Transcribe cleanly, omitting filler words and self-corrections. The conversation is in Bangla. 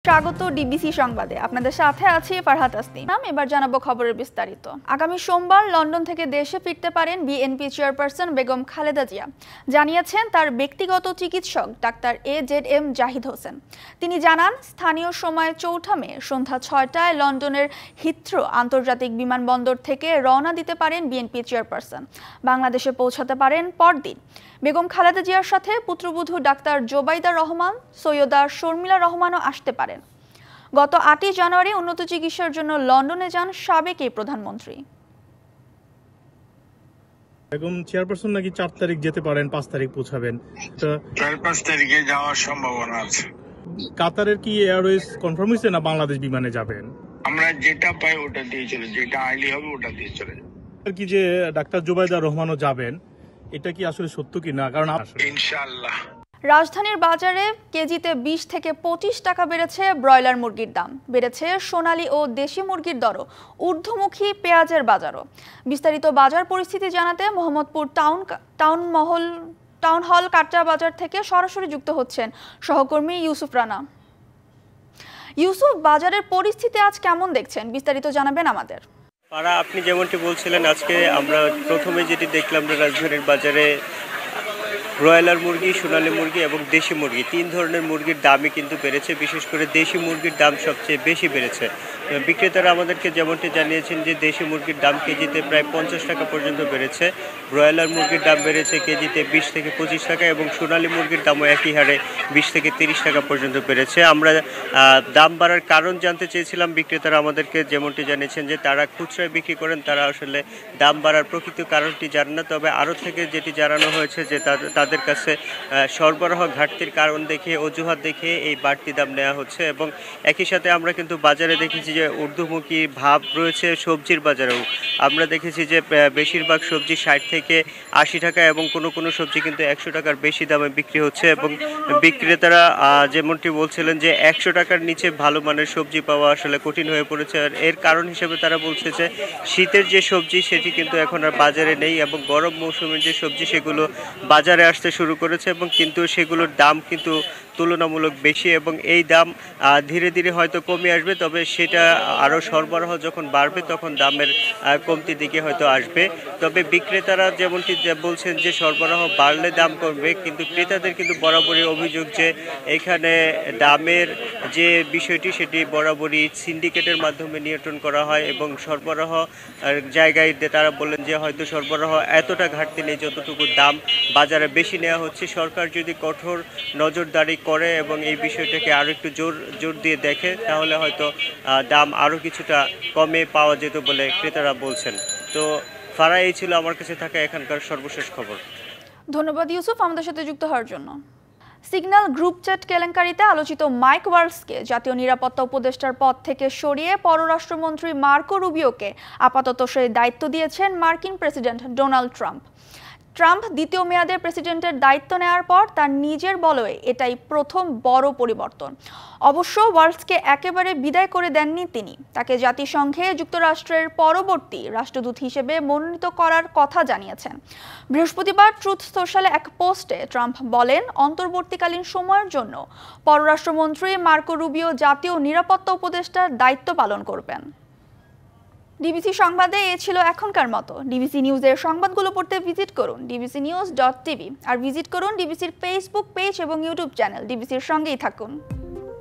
স্বাগত ডিবিসি সংবাদে। আপনাদের সাথে আছি ফারহাত তাসনিম। এবার জানাবো খবরের বিস্তারিত। আগামী সোমবার লন্ডন থেকে দেশে ফিরতে পারেন বিএনপি চেয়ারপারসন বেগম খালেদা জিয়া, জানিয়েছেন তার ব্যক্তিগত চিকিৎসক ডাক্তার AZM জাহিদ হোসেন। তিনি জানান, স্থানীয় সময় ৪ মে সন্ধ্যা ৬টায় লন্ডনের হিথ্রো আন্তর্জাতিক বিমানবন্দর থেকে রওনা দিতে পারেন বিএনপি চেয়ারপারসন। বাংলাদেশে পৌঁছাতে পারেন পরদিন। বেগম খালেদা জিয়ার সাথে পুত্রবধূ ডাক্তার জোবাইদা রহমান, সৈয়দা শর্মিলা রহমানও আসতে পারেন। গত ৮ই জানুয়ারি উন্নত চিকিৎসার জন্য লন্ডনে যান সাবেক এই প্রধানমন্ত্রী। বেগম চেয়ারপারসন নাকি ৪ তারিখ যেতে পারেন, ৫ তারিখ পৌঁছাবেন। ৪-৫ তারিখে যাওয়ার সম্ভাবনা আছে। কাতারের কি এয়ারওয়েজ কনফার্ম হয়েছে না বাংলাদেশ বিমানে যাবেন? আমরা যেটা পাই ওটা দিয়ে চলে, যেটা আইলি হবে ওটা দিয়ে চলে যাব। আর কি যে ডাক্তার জোবাইদা রহমানও যাবেন, এটা কি আসলে সত্য কি না? কারণ ইনশাআল্লাহ। রাজধানীর বাজারে কেজিতে ২০ থেকে ২৫ টাকা বেড়েছে ব্রয়লার মুরগির দাম। বেড়েছে সোনালী ও দেশি মুরগির দরও, ঊর্ধ্বমুখী পেঁয়াজের বাজারও। বিস্তারিত বাজার পরিস্থিতি জানাতে মোহাম্মদপুর টাউন হল কাটরা বাজার থেকে সরাসরি যুক্ত হচ্ছেন সহকর্মী ইউসুফ রানা। ইউসুফ, বাজারের পরিস্থিতি আজ কেমন দেখছেন, বিস্তারিত জানাবেন আমাদের। আপনি যেমনটি বলছিলেন, আজকে আমরা প্রথমে যেটি দেখলাম যে রাজধানীর বাজারে ব্রয়লার মুরগি, সোনালী মুরগি এবং দেশি মুরগি ৩ ধরনের মুরগির দামই কিন্তু বেড়েছে। বিশেষ করে দেশি মুরগির দাম সবচেয়ে বেশি বেড়েছে। বিক্রেতারা আমাদেরকে যেমনটি জানিয়েছেন যে দেশি মুরগির দাম কেজিতে প্রায় ৫০ টাকা পর্যন্ত বেড়েছে। ব্রয়লার মুরগির দাম বেড়েছে কেজিতে ২০ থেকে ২৫ টাকা এবং সোনালী মুরগির দামও একই হারে ২০ থেকে ৩০ টাকা পর্যন্ত বেড়েছে। আমরা দাম বাড়ার কারণ জানতে চেয়েছিলাম। বিক্রেতারা আমাদেরকে যেমনটি জানিয়েছেন যে তারা খুচরায় বিক্রি করেন, তারা আসলে দাম বাড়ার প্রকৃত কারণটি জানেন না। তবে আরও থেকে যেটি জানানো হয়েছে যে তাদের কাছে সরবরাহ ঘাটতির কারণ দেখিয়ে, অজুহাত দেখিয়ে এই বাড়তি দাম নেওয়া হচ্ছে। এবং একই সাথে আমরা কিন্তু বাজারে দেখেছি যে ঊর্ধ্বমুখী ভাব রয়েছে সবজির বাজারেও। আমরা দেখেছি যে বেশিরভাগ সবজি ৬০ থেকে ৮০ টাকা এবং কোনো সবজি কিন্তু ১০০ টাকার বেশি দামে বিক্রি হচ্ছে। এবং বিক্রেতারা যেমনটি বলছিলেন যে ১০০ টাকার নিচে ভালো মানের সবজি পাওয়া আসলে কঠিন হয়ে পড়েছে। আর এর কারণ হিসেবে তারা বলছে যে শীতের যে সবজি সেটি কিন্তু এখন আর বাজারে নেই এবং গরম মৌসুমের যে সবজি সেগুলো বাজারে আসতে শুরু করেছে এবং কিন্তু সেগুলোর দাম কিন্তু তুলনামূলক বেশি এবং এই দাম ধীরে ধীরে হয়তো কমে আসবে। তবে সেটা আরও সরবরাহ যখন বাড়বে তখন দামের কমতির দিকে হয়তো আসবে। তবে বিক্রেতারা যেমনটি বলছেন যে সরবরাহ বাড়লে দাম কমবে, কিন্তু ক্রেতাদের কিন্তু বরাবরই অভিযোগ যে এখানে দামের যে বিষয়টি সেটি বরাবরই সিন্ডিকেটের মাধ্যমে নিয়ন্ত্রণ করা হয় এবং সরবরাহ জায়গায় তারা বললেন যে হয়তো সরবরাহ এতটা ঘাটতি নেই যতটুকু দাম বাজারে বেশি নেওয়া হচ্ছে। সরকার যদি কঠোর নজরদারি করে এবং এই বিষয়টাকে আরও একটু জোর দিয়ে দেখে তাহলে হয়তো দাম আরও কিছুটা কমে পাওয়া যেত বলে ক্রেতারা বলছেন। তো ফারা, এই ছিল আমার কাছে থাকা এখানকার সর্বশেষ খবর। ধন্যবাদ ইউসুফ আমাদের সাথে যুক্ত হওয়ার জন্য। সিগন্যাল গ্রুপ চ্যাট কেলেঙ্কারিতে আলোচিত মাইক ওয়ালসকে জাতীয় নিরাপত্তা উপদেষ্টার পদ থেকে সরিয়ে পররাষ্ট্রমন্ত্রী মার্কো রুবিওকে আপাতত সেই দায়িত্ব দিয়েছেন মার্কিন প্রেসিডেন্ট ডোনাল্ড ট্রাম্প। দ্বিতীয় মেয়াদের প্রেসিডেন্টের দায়িত্ব নেওয়ার পর তার নিজের বলয়ে এটাই প্রথম বড় পরিবর্তন। অবশ্য ওয়ালসকে একেবারে বিদায় করে দেননি তিনি। তাকে জাতিসংঘে যুক্তরাষ্ট্রের পরবর্তী রাষ্ট্রদূত হিসেবে মনোনীত করার কথা জানিয়েছেন। বৃহস্পতিবার ট্রুথ সোশ্যালে এক পোস্টে ট্রাম্প বলেন, অন্তর্বর্তীকালীন সময়ের জন্য পররাষ্ট্রমন্ত্রী মার্কো রুবিও জাতীয় নিরাপত্তা উপদেষ্টার দায়িত্ব পালন করবেন। ডিবিসি সংবাদে এ ছিল এখনকার মতো। ডিবিসি নিউজের সংবাদগুলো পড়তে ভিজিট করুন dbcnews.tv আর ভিজিট করুন ডিবিসির ফেসবুক পেজ এবং ইউটিউব চ্যানেল। ডিবিসির সঙ্গেই থাকুন।